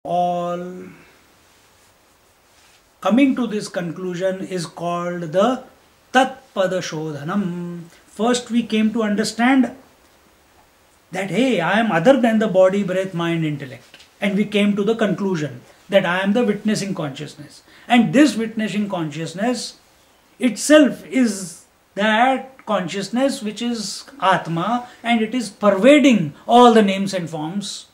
all coming to this conclusion is called the Tatpada Shodhanam. First we came to understand that hey, I am other than the body, breath, mind, intellect. And we came to the conclusion that I am the witnessing consciousness. And this witnessing consciousness itself is that consciousness which is Atma, and it is pervading all the names and forms.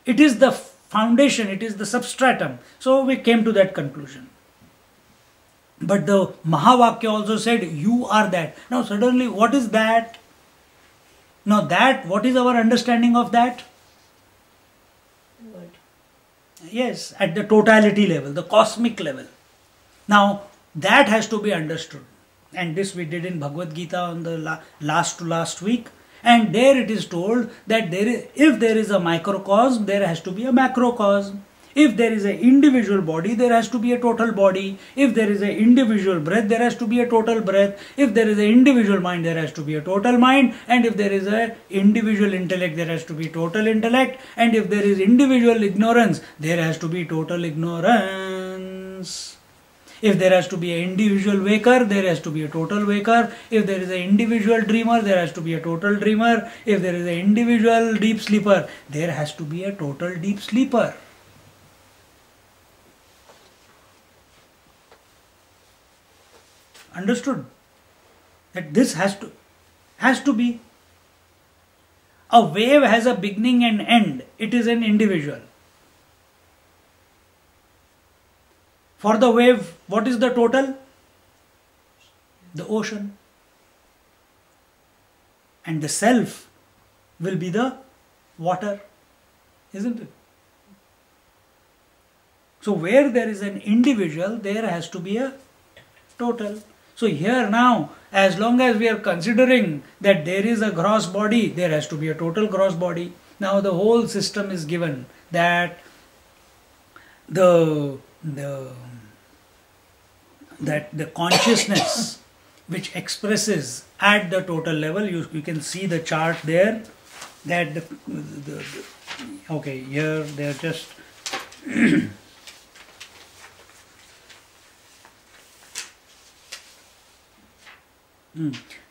It is the foundation, it is the substratum. So we came to that conclusion. But the Mahavakya also said, you are that. Now suddenly, what is that? Now that, what is our understanding of that? What? Yes, at the totality level, the cosmic level. Now that has to be understood. And this we did in Bhagavad Gita on the last week. And there it is told that if there is a microcosm, there has to be a macrocosm. If there is an individual body, there has to be a total body. If there is an individual breath, there has to be a total breath. If there is an individual mind, there has to be a total mind. And if there is an individual intellect, there has to be total intellect. And if there is individual ignorance, there has to be total ignorance. If there has to be an individual waker, there has to be a total waker. If there is an individual dreamer, there has to be a total dreamer. If there is an individual deep sleeper, there has to be a total deep sleeper. Understood? That this has to be. A wave has a beginning and end. It is an individual. For the wave, what is the total? The ocean. And the self will be the water, isn't it? So where there is an individual, there has to be a total. So here now, as long as we are considering that there is a gross body, there has to be a total gross body. Now the whole system is given that the consciousness which expresses at the total level, you can see the chart there, that okay, here they are just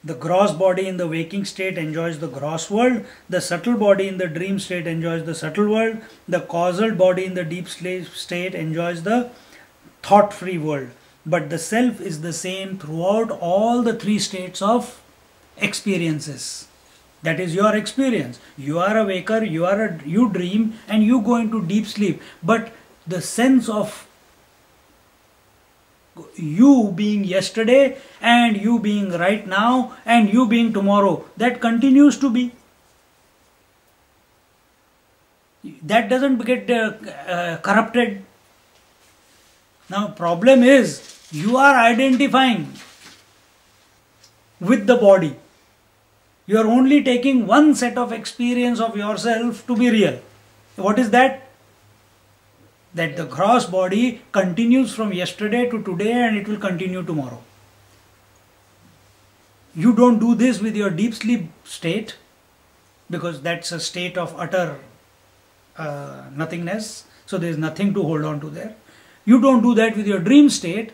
the gross body in the waking state enjoys the gross world, the subtle body in the dream state enjoys the subtle world, the causal body in the deep state enjoys the thought-free world. But the self is the same throughout all the three states of experiences. That is your experience. You are a waker, you dream, and you go into deep sleep. But the sense of you being yesterday and you being right now and you being tomorrow, that continues to be. That doesn't get corrupted. Now problem is, you are identifying with the body. You are only taking one set of experience of yourself to be real. What is that? That the gross body continues from yesterday to today and it will continue tomorrow. You don't do this with your deep sleep state, because that's a state of utter nothingness. So there is nothing to hold on to there. You don't do that with your dream state.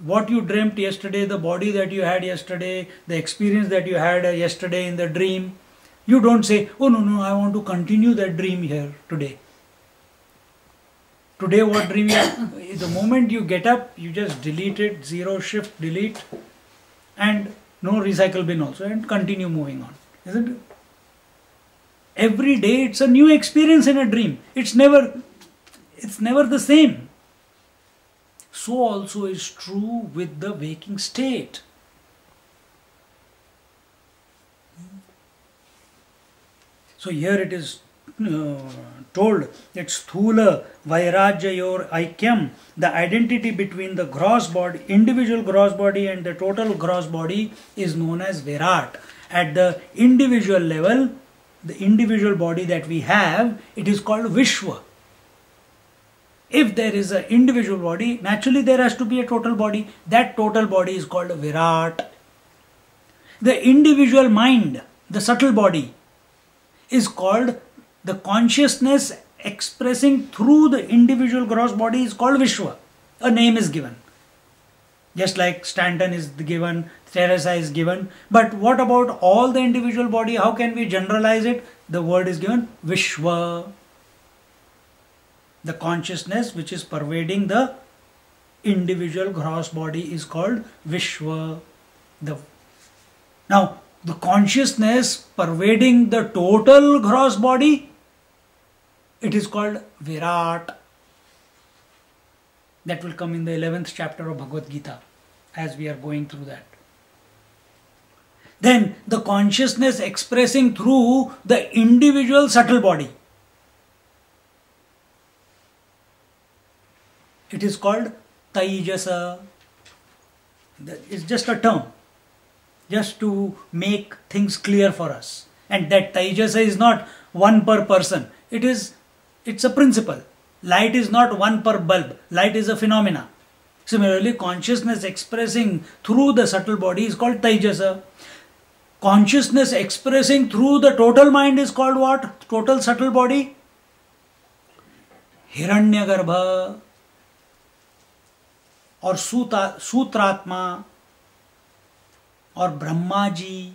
What you dreamt yesterday, the body that you had yesterday, the experience that you had yesterday in the dream, you don't say, oh no, I want to continue that dream here today. Today what dream you have? The moment you get up, you just delete it, zero shift delete, and no recycle bin also, and continue moving on, isn't it? Every day it's a new experience in a dream. It's never the same. So also is true with the waking state. So here it is told that Sthula Vairajyayor Aikyam, the identity between the gross body, individual gross body and the total gross body is known as Virat. At the individual level, the individual body that we have, it is called Vishwa. If there is an individual body, naturally there has to be a total body. That total body is called Virat. The individual mind, the subtle body, is called the consciousness expressing through the individual gross body is called Vishwa. A name is given. Just like Stanton is given, Teresa is given. But what about all the individual body? How can we generalize it? The word is given Vishwa. The consciousness which is pervading the individual gross body is called Vishwa. Now, the consciousness pervading the total gross body, it is called Virat. That will come in the 11th chapter of Bhagavad Gita as we are going through that. Then the consciousness expressing through the individual subtle body, it is called Taijasa. It's just a term, just to make things clear for us. And that Taijasa is not one per person. It's a principle. Light is not one per bulb. Light is a phenomena. Similarly, consciousness expressing through the subtle body is called Taijasa. Consciousness expressing through the total mind is called what? Total subtle body? Hiranyagarbha or Sutratma or Brahmaji.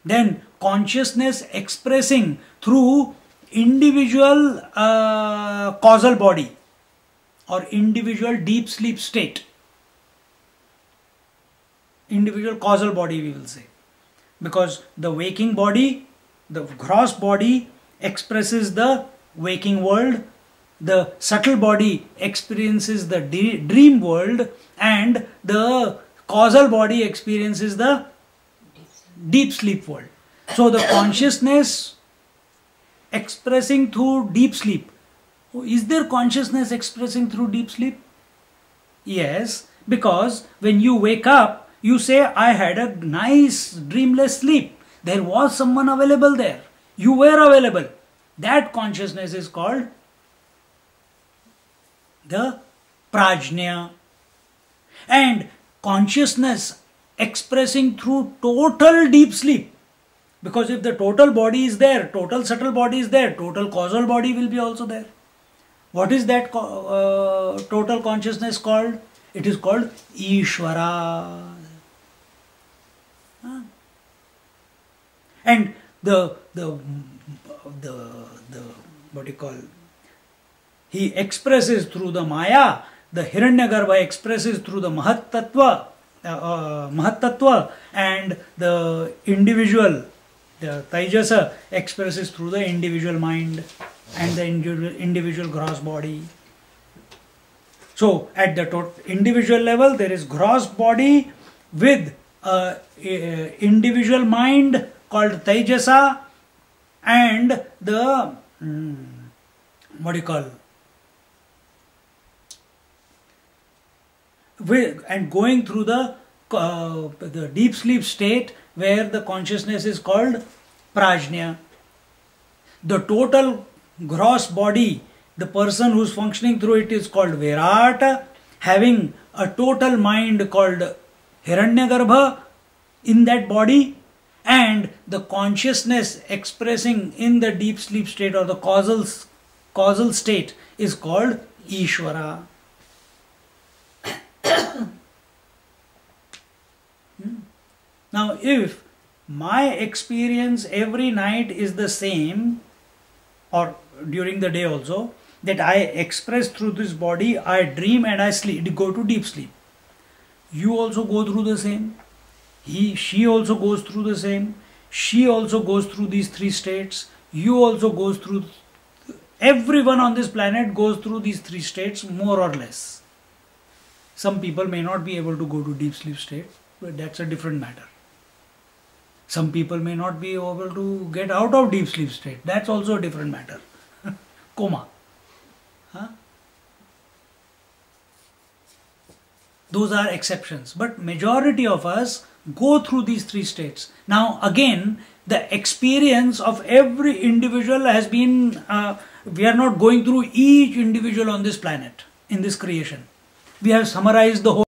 Then consciousness expressing through individual causal body or individual deep sleep state. Individual causal body, we will say. Because the waking body, the gross body expresses the waking world, the subtle body experiences the dream world, and the causal body experiences the deep sleep world. So the consciousness expressing through deep sleep. Is there consciousness expressing through deep sleep? Yes, because when you wake up, you say, I had a nice dreamless sleep. There was someone available there. You were available. That consciousness is called the Prajna. And consciousness expressing through total deep sleep. Because if the total body is there, total subtle body is there, total causal body will be also there. What is that total consciousness called? It is called Ishvara. And the what do you call? He expresses through the Maya. The Hiranyagarbha expresses through the Mahat-tattva, and the individual, the Taijasa, expresses through the individual mind and the individual gross body. So at the individual level, there is gross body with individual mind called Taijasa, and the what do you call? And going through the deep sleep state where the consciousness is called Prajna. The total gross body, the person who is functioning through it is called Virat, having a total mind called Hiranyagarbha in that body, and the consciousness expressing in the deep sleep state or the causal state is called Ishvara. Now, if my experience every night is the same, or during the day also, that I express through this body, I dream and I sleep, go to deep sleep. You also go through the same. She also goes through the same. She also goes through these three states. You also goes through. Everyone on this planet goes through these three states more or less. Some people may not be able to go to deep sleep state, but that's a different matter. Some people may not be able to get out of deep sleep state. That's also a different matter. Coma. Huh? Those are exceptions. But majority of us go through these three states. Now again, the experience of every individual has been, we are not going through each individual on this planet, in this creation. We have summarized the whole